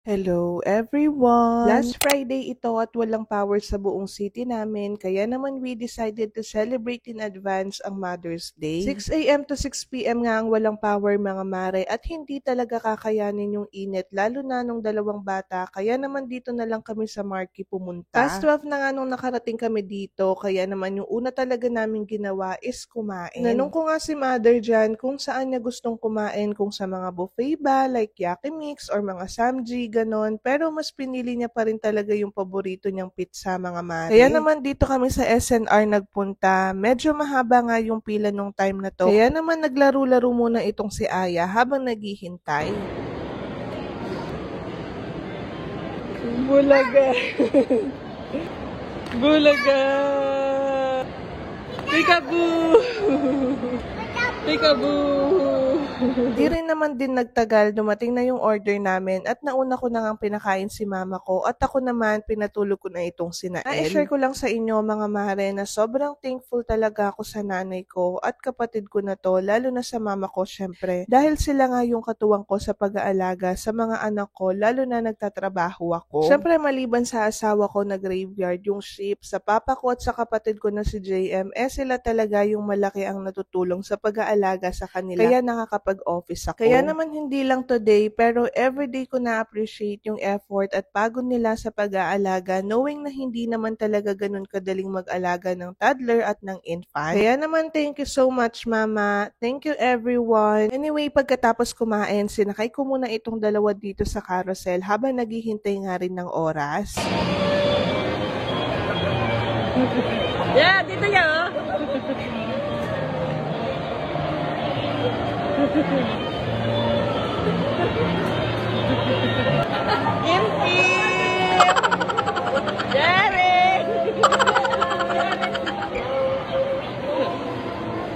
Hello everyone! Last Friday ito at walang power sa buong city namin kaya naman we decided to celebrate in advance ang Mother's Day. 6 a.m. to 6 p.m. nga ang walang power mga mare at hindi talaga kakayanin yung init lalo na nung dalawang bata kaya naman dito na lang kami sa Marquee pumunta. Past 12 na nga nung nakarating kami dito kaya naman yung una talaga namin ginawa is kumain. Tinanong ko nga si Mother dyan kung saan niya gustong kumain, kung sa mga buffet ba like Yakimix or mga Samji ganon, pero mas pinili niya pa rin talaga yung paborito niyang pizza mga mare. Kaya naman dito kami sa SNR nagpunta, medyo mahaba nga yung pila nung time na to, kaya naman naglaro-laro muna itong si Aya habang naghihintay. Bulaga! Bulaga! Peekaboo! Peekaboo! Di rin naman din nagtagal, dumating na yung order namin at nauna ko na ngang pinakain si mama ko at ako naman pinatulog ko na itong si Nael. I-share ko lang sa inyo mga mare na sobrang thankful talaga ako sa nanay ko at kapatid ko na to, lalo na sa mama ko syempre. Dahil sila nga yung katuwang ko sa pag-aalaga sa mga anak ko, lalo na nagtatrabaho ako. Syempre maliban sa asawa ko na graveyard, yung ship, sa papa ko at sa kapatid ko na si JM, sila talaga yung malaki ang natutulong sa pag-aalaga sa kanila. Kaya nakakapag-office ako. Kaya naman hindi lang today, pero everyday ko na-appreciate yung effort at pagod nila sa pag-aalaga, knowing na hindi naman talaga ganun kadaling mag-alaga ng toddler at ng infant. Kaya naman thank you so much mama. Thank you everyone. Anyway, pagkatapos kumain, sinakay ko muna itong dalawa dito sa carousel habang naghihintay nga rin ng oras. Yeah, dito niya oh. Kim! Jerry!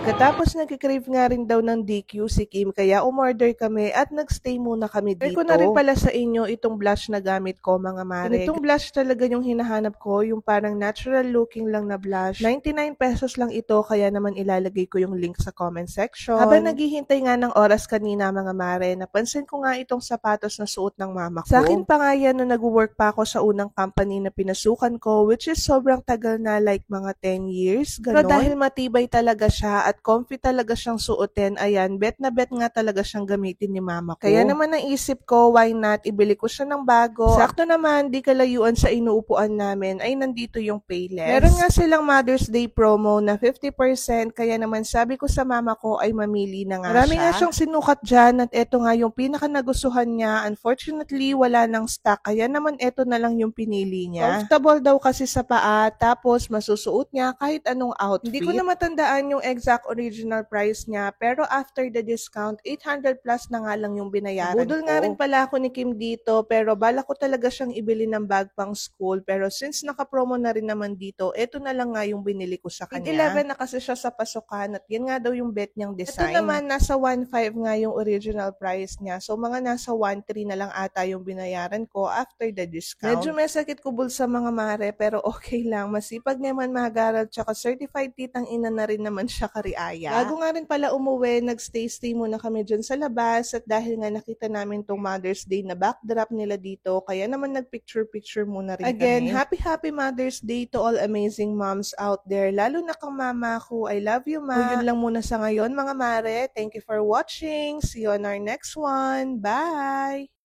Katapos nagkikrave nga rin daw ng DQ si Kim kaya umorder kami at nagstay muna kami dito. Ko na rin pala sa inyo itong blush na gamit ko mga mare. Itong blush talaga yung hinahanap ko, yung parang natural looking lang na blush. 99 pesos lang ito kaya naman ilalagay ko yung link sa comment section. Habang naghihintay nga ng oras kanina mga mare, napansin ko nga itong sapatos na suot ng mama ko. Sa akin pa nga yan nung nag-work pa ako sa unang company na pinasukan ko, which is sobrang tagal na, like mga 10 years. Ganon. Pero dahil matibay talaga siya at comfy talaga siyang suotin, ayan, bet na bet nga talaga siyang gamitin ni mama ko. Kaya naman naisip ko, why not, ibili ko siya ng bago. Sakto naman, di kalayuan sa inuupuan namin, ay nandito yung Payless. Meron nga silang Mother's Day promo na 50%, kaya naman sabi ko sa mama ko ay mamili na nga Marami siya. Nga siyang sinukat dyan at eto nga yung pinaka nagustuhan niya. Unfortunately, wala nang stock, kaya naman eto na lang yung pinili niya. Comfortable daw kasi sa paa, tapos masusuot niya kahit anong outfit. Hindi ko na matandaan yung exact original price niya, pero after the discount, 800 plus na nga lang yung binayaran Budol ko. Nga rin pala ako ni Kim dito, pero bala ko talaga siyang ibili ng bag pang school, pero since naka-promo na rin naman dito, eto na lang nga yung binili ko sa kanya. 11 na kasi siya sa pasukan at yan nga daw yung bet niyang design. Ito naman, nasa 1.5 nga yung original price niya, so mga nasa 1.3 na lang ata yung binayaran ko after the discount. Medyo may sakit kubol sa mga mare, pero okay lang, masipag naman mag-aral, tsaka certified titang ina na rin naman siya Aya. Bago nga rin pala umuwi, nagstay-stay muna kami dyan sa labas at dahil nga nakita namin tong Mother's Day na backdrop nila dito, kaya naman nagpicture-picture muna rin Again, kami. Happy Mother's Day to all amazing moms out there, lalo na kang mama ko. I love you ma. So, yun lang muna sa ngayon mga mare. Thank you for watching. See you on our next one. Bye!